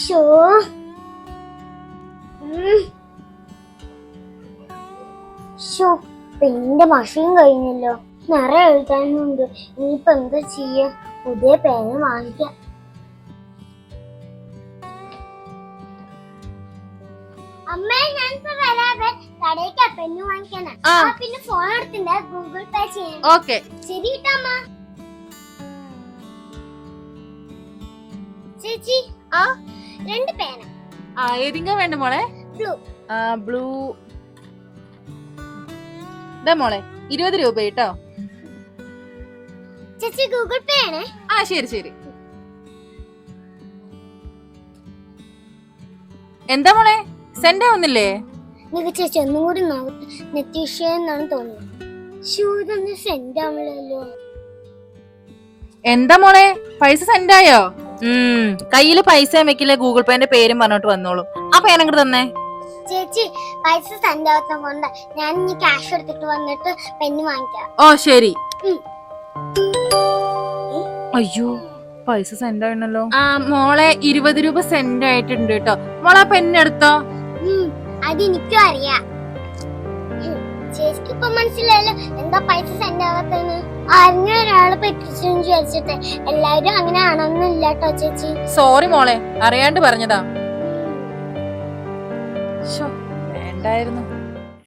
Show show പെണ്ണിന്റെ മഷയും കഴിഞ്ഞല്ലോ. നിറയെ എഴുതാനുണ്ട്. ഇനിയിപ്പൊ എന്താ ചെയ്യാ? പുതിയ പേന വാങ്ങിക്കാം. അമ്മേ ഞാനിപ്പോ വരാതെ കടയിലേക്കാ പെണ്ണ് വാങ്ങിക്കാനാ. പിന്നെ ഫോൺ എടുത്തിട്ട് ഗൂഗിൾ പേ ചെയ്യാം. ഓക്കെ ശരി കേട്ടമ്മ. ചേച്ചി രണ്ട് പേന. ഏതിങ്കാ വേണ്ട മോളെ? ബ്ലൂ. ബ്ലൂ ഇതാ മോളെ 20 രൂപ കേട്ടോ. ചേച്ചി ഗൂഗിൾ പേ ആണ്. ശരി ശരി. എന്താ മോളെ സെൻഡ് ആവുന്നില്ലേ? ചേച്ചി ഒന്നും കൂടി നെറ്റീഷന്നാണ് തോന്നുന്നത്. ഷൂതൊന്നും സെൻഡ് ആവില്ലല്ലോ. എന്താ മോളെ പൈസ സെൻഡ് ആയോ? കയ്യില് പൈസ വെക്കില്ലേ, ഗൂഗിൾ പേന്റെ പേരും പറഞ്ഞോട്ട് വന്നോളൂ. ആ പേന അങ്ങോട്ട് തന്നെ. ചേച്ചി പൈസ സെൻഡ് ആവാത്ത കൊണ്ട് ഞാൻ ഇനി ക്യാഷ് എടുത്തിട്ട് വന്നിട്ട് പെണ്ണ് വാങ്ങിക്കാം. ശരി. അയ്യോ പൈസ സെൻഡ് ആയിണല്ലോ. മോളെ 20 രൂപ സെൻഡ് ആയിട്ടുണ്ട് കേട്ടോ. മോളെ ആ പെണ്ണെടുത്തോ? അതെനിക്കും അറിയാം. ചേച്ചിക്ക് ഇപ്പൊ മനസ്സിലായല്ലോ എന്താ പൈസ സെൻഡ് ആവാത്തെന്ന്. ആരെങ്കിലും ഒരാളെ പറ്റിച്ചെന്ന് വിചാരിച്ചിട്ട് എല്ലാവരും അങ്ങനെ ആണോന്നില്ല കേട്ടോ ചേച്ചി. സോറി മോളെ, അറിയാണ്ട് പറഞ്ഞതാ. വേണ്ടായിരുന്നു.